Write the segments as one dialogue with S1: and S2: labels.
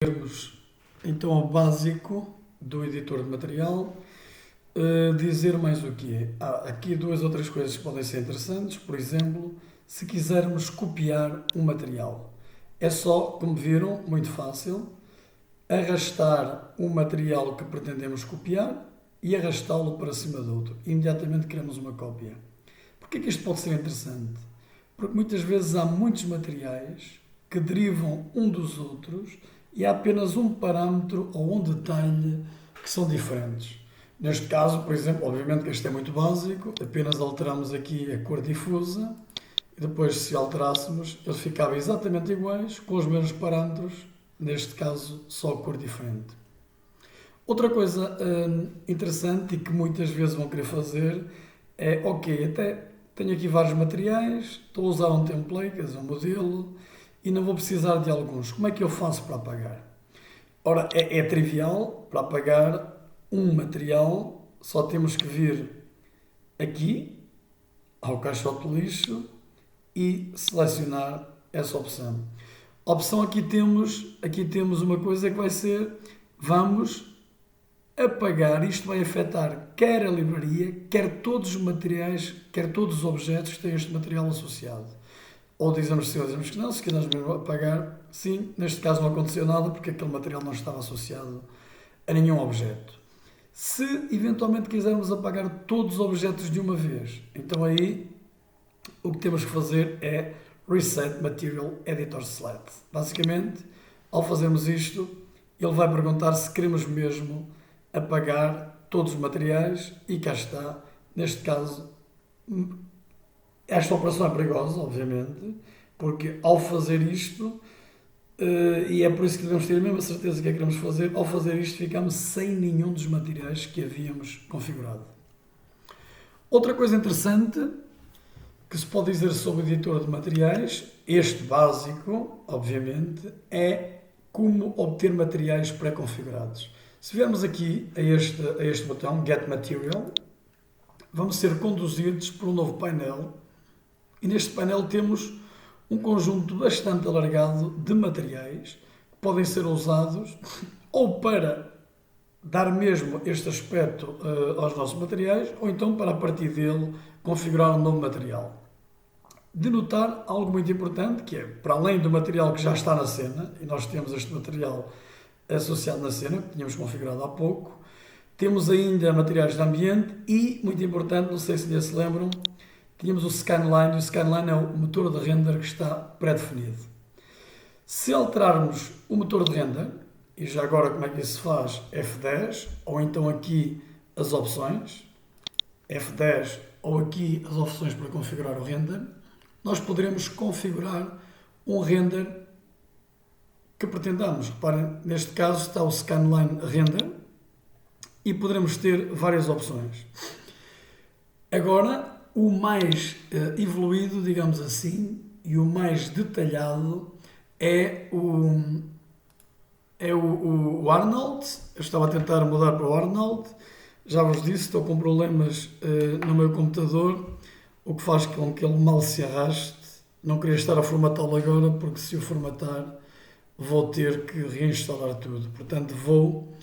S1: Vermos então ao básico do editor de material, dizer mais o que é. Há aqui duas ou três coisas que podem ser interessantes. Por exemplo, se quisermos copiar um material, é só, como viram, muito fácil, arrastar o material que pretendemos copiar e arrastá-lo para cima do outro. Imediatamente criamos uma cópia. Porquê é que isto pode ser interessante? Porque muitas vezes há muitos materiais que derivam um dos outros e há apenas um parâmetro ou um detalhe que são diferentes. Neste caso, por exemplo, obviamente que este é muito básico, apenas alteramos aqui a cor difusa e depois, se alterássemos, eles ficavam exatamente iguais, com os mesmos parâmetros, neste caso só a cor diferente. Outra coisa interessante e que muitas vezes vão querer fazer é, ok, até tenho aqui vários materiais, estou a usar um template, quer dizer, um modelo, e não vou precisar de alguns. Como é que eu faço para apagar? Ora, é trivial. Para apagar um material, só temos que vir aqui, ao caixote de lixo, e selecionar essa opção. A opção aqui temos uma coisa que vai ser, vamos apagar, isto vai afetar quer a livraria, quer todos os materiais, quer todos os objetos que têm este material associado. Ou dizemos sim ou dizemos que não, se quisermos mesmo apagar, sim, neste caso não aconteceu nada porque aquele material não estava associado a nenhum objeto. Se eventualmente quisermos apagar todos os objetos de uma vez, então aí o que temos que fazer é Reset Material Editor Select. Basicamente, ao fazermos isto, ele vai perguntar se queremos mesmo apagar todos os materiais e cá está. Neste caso, esta operação é perigosa, obviamente, porque ao fazer isto, e é por isso que devemos ter a mesma certeza que é que queremos fazer, ao fazer isto ficamos sem nenhum dos materiais que havíamos configurado. Outra coisa interessante que se pode dizer sobre o editor de materiais, este básico, obviamente, é como obter materiais pré-configurados. Se viermos aqui a este botão, Get Material, vamos ser conduzidos por um novo painel e neste painel temos um conjunto bastante alargado de materiais que podem ser usados ou para dar mesmo este aspecto aos nossos materiais ou então para a partir dele configurar um novo material. De notar algo muito importante que é, para além do material que já está na cena, e nós temos este material associado na cena, que tínhamos configurado há pouco, temos ainda materiais de ambiente e, muito importante, não sei se ainda se lembram, tínhamos o Scanline, e o Scanline é o motor de render que está pré-definido. Se alterarmos o motor de render, e já agora como é que isso se faz? F10, ou então aqui as opções, F10 ou aqui as opções para configurar o render, nós poderemos configurar um render que pretendamos. Reparem, neste caso está o Scanline Render e poderemos ter várias opções. Agora, o mais evoluído, digamos assim, e o mais detalhado é o Arnold. Eu estava a tentar mudar para o Arnold. Já vos disse, estou com problemas no meu computador, o que faz com que ele mal se arraste. Não queria estar a formatá-lo agora, porque se o formatar vou ter que reinstalar tudo. Portanto, vou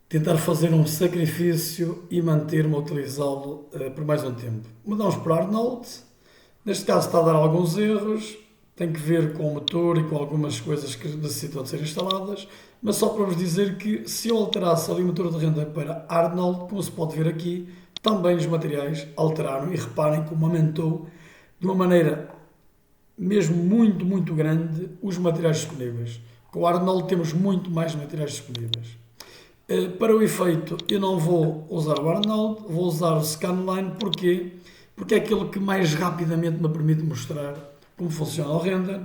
S1: tentar fazer um sacrifício e manter-me a utilizá-lo por mais um tempo. Mudamos para Arnold. Neste caso está a dar alguns erros. Tem que ver com o motor e com algumas coisas que necessitam de ser instaladas. Mas só para vos dizer que se eu alterasse ali o motor de render para Arnold, como se pode ver aqui, também os materiais alteraram. E reparem como aumentou de uma maneira mesmo muito, muito grande os materiais disponíveis. Com o Arnold temos muito mais materiais disponíveis. Para o efeito, eu não vou usar o Arnold, vou usar o Scanline. Porquê? Porque é aquele que mais rapidamente me permite mostrar como funciona o render.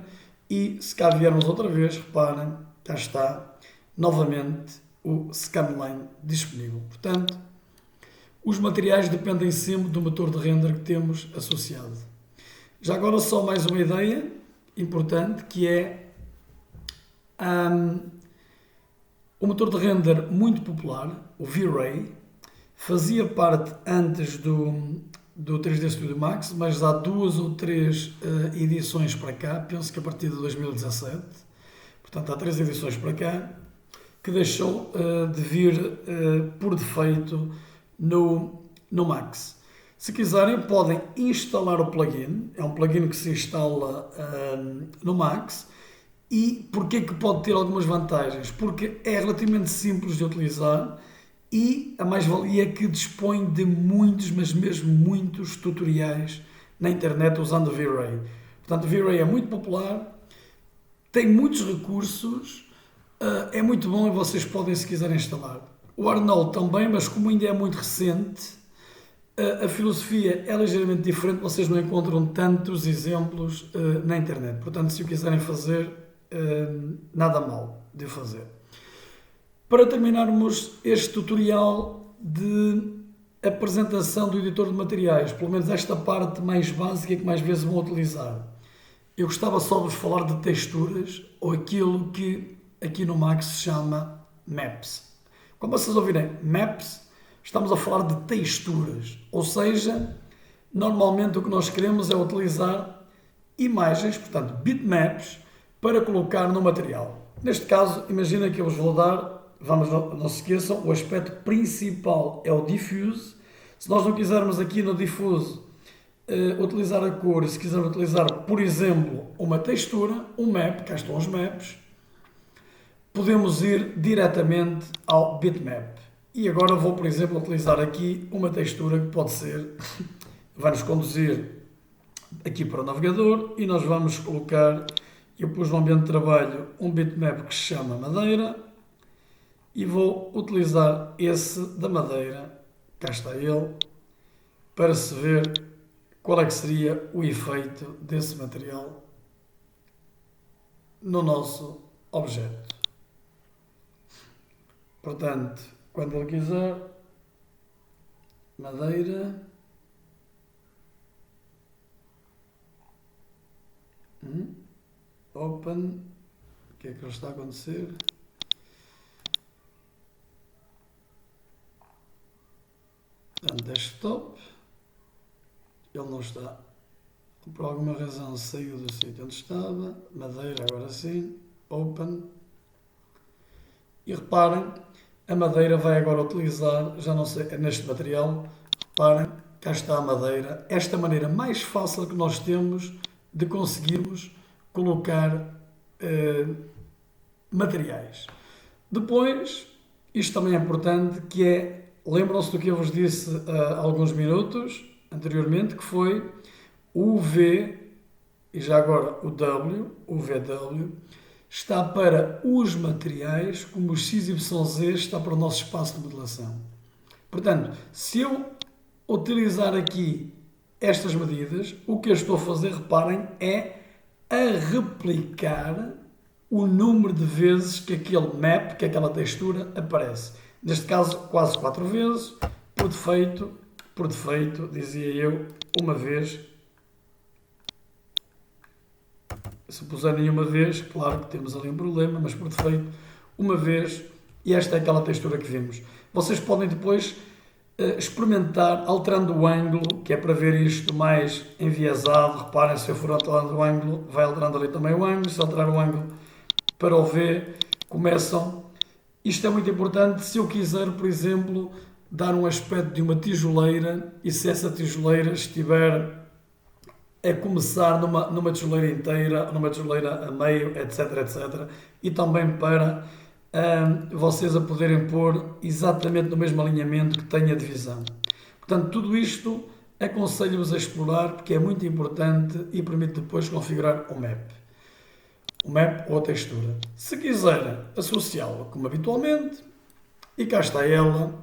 S1: E se cá viermos outra vez, reparem, cá está novamente o Scanline disponível. Portanto, os materiais dependem sempre do motor de render que temos associado. Já agora só mais uma ideia importante, que é o motor de render muito popular, o V-Ray, fazia parte antes do 3D Studio Max, mas há 2 ou 3 edições para cá, penso que a partir de 2017. Portanto, há 3 edições para cá que deixou de vir por defeito no Max. Se quiserem, podem instalar o plugin. É um plugin que se instala no Max. E porquê que pode ter algumas vantagens? Porque é relativamente simples de utilizar e a mais-valia é que dispõe de muitos, mas mesmo muitos tutoriais na internet usando o V-Ray. Portanto, o V-Ray é muito popular, tem muitos recursos, é muito bom e vocês podem, se quiserem, instalar. O Arnold também, mas como ainda é muito recente, a filosofia é ligeiramente diferente, vocês não encontram tantos exemplos na internet. Portanto, se o quiserem fazer, nada mal de fazer. Para terminarmos este tutorial de apresentação do editor de materiais, pelo menos esta parte mais básica que mais vezes vão utilizar, eu gostava só de vos falar de texturas, ou aquilo que aqui no Max se chama Maps. Quando vocês ouvirem Maps, estamos a falar de texturas, ou seja, normalmente o que nós queremos é utilizar imagens, portanto bitmaps, para colocar no material. Neste caso, imagina que eu vos vou dar, não se esqueçam, o aspecto principal é o diffuse. Se nós não quisermos aqui no diffuse utilizar a cor, se quisermos utilizar, por exemplo, uma textura, um map, cá estão os maps, podemos ir diretamente ao bitmap. E agora vou, por exemplo, utilizar aqui uma textura que pode ser, vai-nos conduzir aqui para o navegador e nós vamos colocar, eu pus no ambiente de trabalho um bitmap que se chama Madeira e vou utilizar esse da Madeira, cá está ele, para se ver qual é que seria o efeito desse material no nosso objeto. Portanto, quando ele quiser, Madeira, Open, o que é que está a acontecer? Desktop, ele não está, por alguma razão saiu do sítio onde estava, Madeira, agora sim, Open, e reparem, a Madeira vai agora utilizar, já não sei, neste material, reparem, cá está a Madeira, esta maneira mais fácil que nós temos de conseguirmos colocar materiais. Depois, isto também é importante, que é, lembram-se do que eu vos disse há alguns minutos anteriormente, que foi o V e já agora o W, o VW, está para os materiais, como o XYZ está para o nosso espaço de modelação. Portanto, se eu utilizar aqui estas medidas, o que eu estou a fazer, reparem, é a replicar o número de vezes que aquele map, que aquela textura aparece. Neste caso, quase 4 vezes, por defeito, dizia eu, uma vez. Se puserem uma vez, claro que temos ali um problema, mas por defeito, uma vez, e esta é aquela textura que vimos. Vocês podem depois experimentar alterando o ângulo, que é para ver isto mais enviesado. Reparem, se eu for alterando o ângulo, vai alterando ali também o ângulo. Se alterar o ângulo para o V, começam. Isto é muito importante se eu quiser, por exemplo, dar um aspecto de uma tijoleira e se essa tijoleira estiver a começar numa tijoleira inteira, numa tijoleira a meio, etc, etc. E também para vocês a poderem pôr exatamente no mesmo alinhamento que tenha divisão. Portanto, tudo isto aconselho-vos a explorar, porque é muito importante e permite depois configurar o map ou a textura. Se quiserem associá-la como habitualmente, e cá está ela,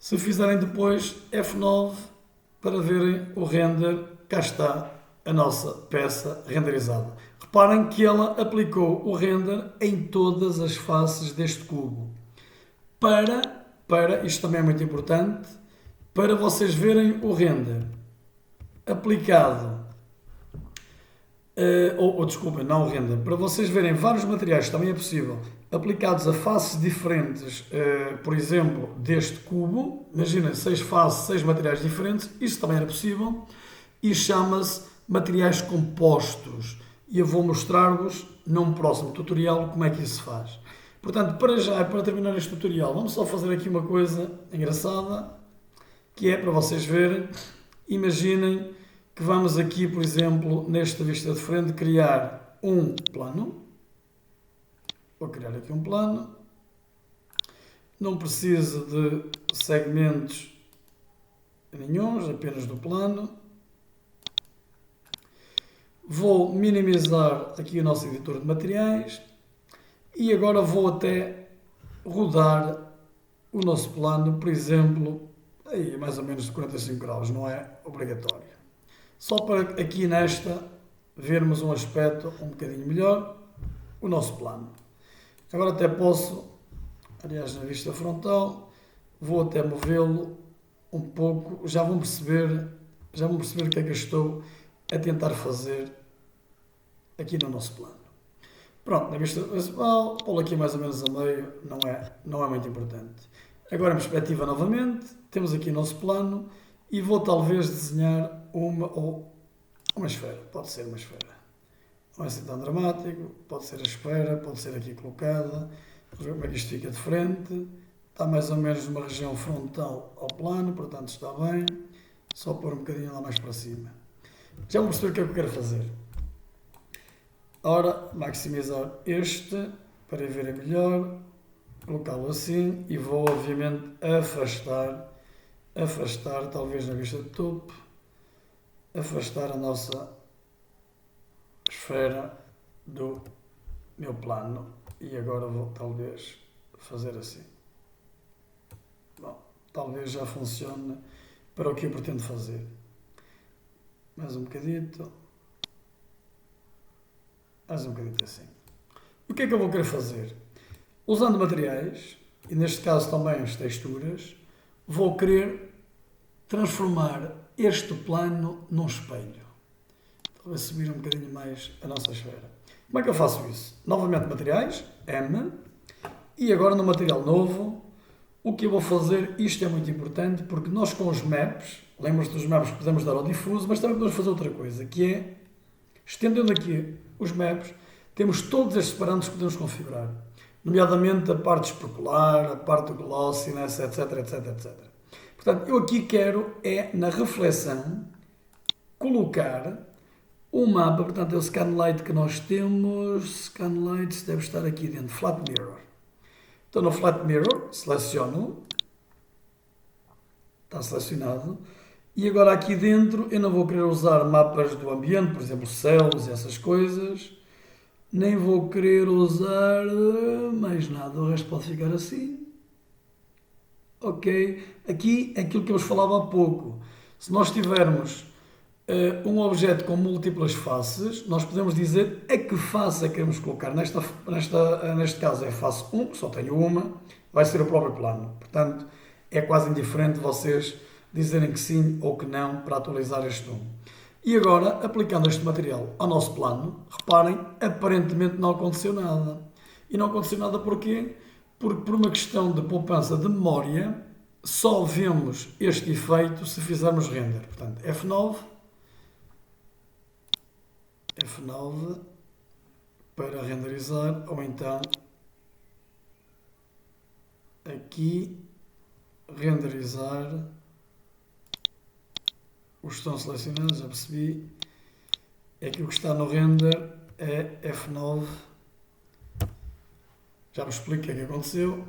S1: se fizerem depois F9 para verem o render, cá está a nossa peça renderizada. Reparem que ela aplicou o render em todas as faces deste cubo. Isto também é muito importante, para vocês verem o render aplicado, desculpem, não o render, para vocês verem vários materiais, também é possível, aplicados a faces diferentes, por exemplo, deste cubo, imaginem 6 faces, 6 materiais diferentes, isso também era possível, e chama-se materiais compostos. E eu vou mostrar-vos num próximo tutorial como é que isso se faz. Portanto, para já, para terminar este tutorial, vamos só fazer aqui uma coisa engraçada, que é para vocês verem. Imaginem que vamos aqui, por exemplo, nesta vista de frente, criar um plano. Vou criar aqui um plano. Não preciso de segmentos nenhuns, apenas do plano. Vou minimizar aqui o nosso editor de materiais e agora vou até rodar o nosso plano, por exemplo, aí mais ou menos de 45 graus, não é obrigatório. Só para aqui nesta vermos um aspecto um bocadinho melhor, o nosso plano. Agora até posso, aliás na vista frontal, vou até movê-lo um pouco, já vão perceber o que é que eu estou a tentar fazer aqui no nosso plano. Pronto, na vista principal, pô-lo aqui mais ou menos a meio, não é muito importante. Agora em perspectiva novamente, temos aqui o nosso plano e vou talvez desenhar uma esfera, pode ser uma esfera. Não é assim tão dramático, pode ser a esfera, pode ser aqui colocada, vamos ver como é que isto fica de frente, está mais ou menos numa região frontal ao plano, portanto está bem, só pôr um bocadinho lá mais para cima. Já vou perceber o que é que eu quero fazer. Ora, maximizar este para verem melhor, colocá-lo assim e vou obviamente afastar talvez na vista de topo, afastar a nossa esfera do meu plano e agora vou talvez fazer assim. Bom, talvez já funcione para o que eu pretendo fazer. Mais um bocadito. Mais um bocadinho assim. O que é que eu vou querer fazer? Usando materiais, e neste caso também as texturas, vou querer transformar este plano num espelho. Talvez subir um bocadinho mais a nossa esfera. Como é que eu faço isso? Novamente materiais, M, e agora no material novo, o que eu vou fazer, isto é muito importante, porque nós com os maps, lembram-se dos maps que podemos dar ao difuso, mas também podemos fazer outra coisa, que é, estendendo aqui os maps, temos todos estes parâmetros que podemos configurar, nomeadamente a parte especular, a parte do glossiness, etc, etc, etc. Portanto, eu aqui quero, na reflexão, colocar o mapa, portanto, é o scanlight que nós temos, scanlight deve estar aqui dentro, flat mirror. Então, no flat mirror, seleciono, está selecionado, e agora aqui dentro eu não vou querer usar mapas do ambiente, por exemplo, céus e essas coisas, nem vou querer usar mais nada, o resto pode ficar assim. Ok, aqui é aquilo que eu vos falava há pouco, se nós tivermos um objeto com múltiplas faces, nós podemos dizer a que face é que queremos colocar. Neste caso é face 1, só tenho uma, vai ser o próprio plano. Portanto, é quase indiferente vocês dizerem que sim ou que não para atualizar este 1. E agora, aplicando este material ao nosso plano, reparem, aparentemente não aconteceu nada. E não aconteceu nada porquê? Porque por uma questão de poupança de memória, só vemos este efeito se fizermos render. Portanto, F9 para renderizar, ou então aqui renderizar os que estão selecionados, já percebi, é que o que está no render é F9, já vos explico o que é que aconteceu.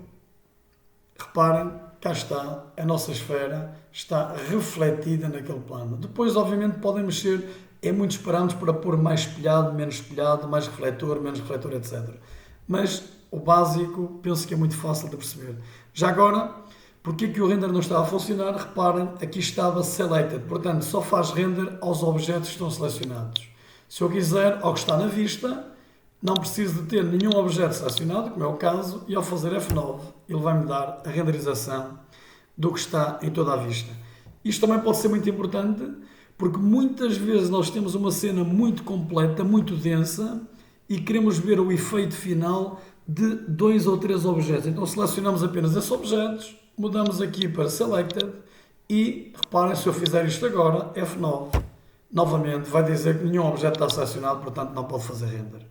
S1: Reparem, cá está, a nossa esfera está refletida naquele plano. Depois, obviamente, podem mexer em muitos parâmetros para pôr mais espelhado, menos espelhado, mais refletor, menos refletor, etc. Mas o básico, penso que é muito fácil de perceber. Já agora, porque que o render não estava a funcionar? Reparem, aqui estava selected, portanto, só faz render aos objetos que estão selecionados. Se eu quiser, ao que está na vista, não preciso de ter nenhum objeto selecionado, como é o caso, e ao fazer F9, ele vai-me dar a renderização do que está em toda a vista. Isto também pode ser muito importante, porque muitas vezes nós temos uma cena muito completa, muito densa, e queremos ver o efeito final de 2 ou 3 objetos. Então selecionamos apenas esses objetos, mudamos aqui para Selected, e reparem, se eu fizer isto agora, F9, novamente vai dizer que nenhum objeto está selecionado, portanto não pode fazer render.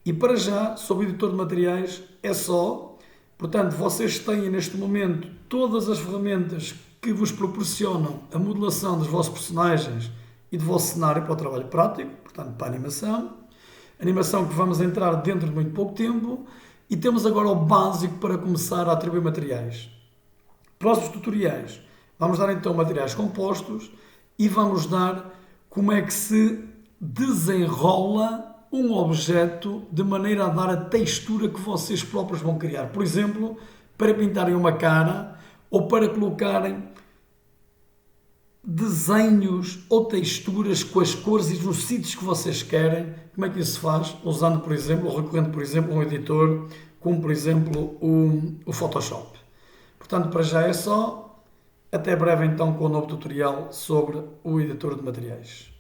S1: E para já, sobre o editor de materiais, é só. Portanto, vocês têm neste momento todas as ferramentas que vos proporcionam a modelação dos vossos personagens e do vosso cenário para o trabalho prático, portanto, para a animação. Animação que vamos entrar dentro de muito pouco tempo. E temos agora o básico para começar a atribuir materiais. Próximos tutoriais, vamos dar então materiais compostos e vamos dar como é que se desenrola um objeto de maneira a dar a textura que vocês próprios vão criar. Por exemplo, para pintarem uma cara ou para colocarem desenhos ou texturas com as cores e nos sítios que vocês querem. Como é que isso se faz? Usando, por exemplo, ou recorrendo, por exemplo, a um editor como, por exemplo, o Photoshop. Portanto, para já é só. Até breve, então, com o novo tutorial sobre o editor de materiais.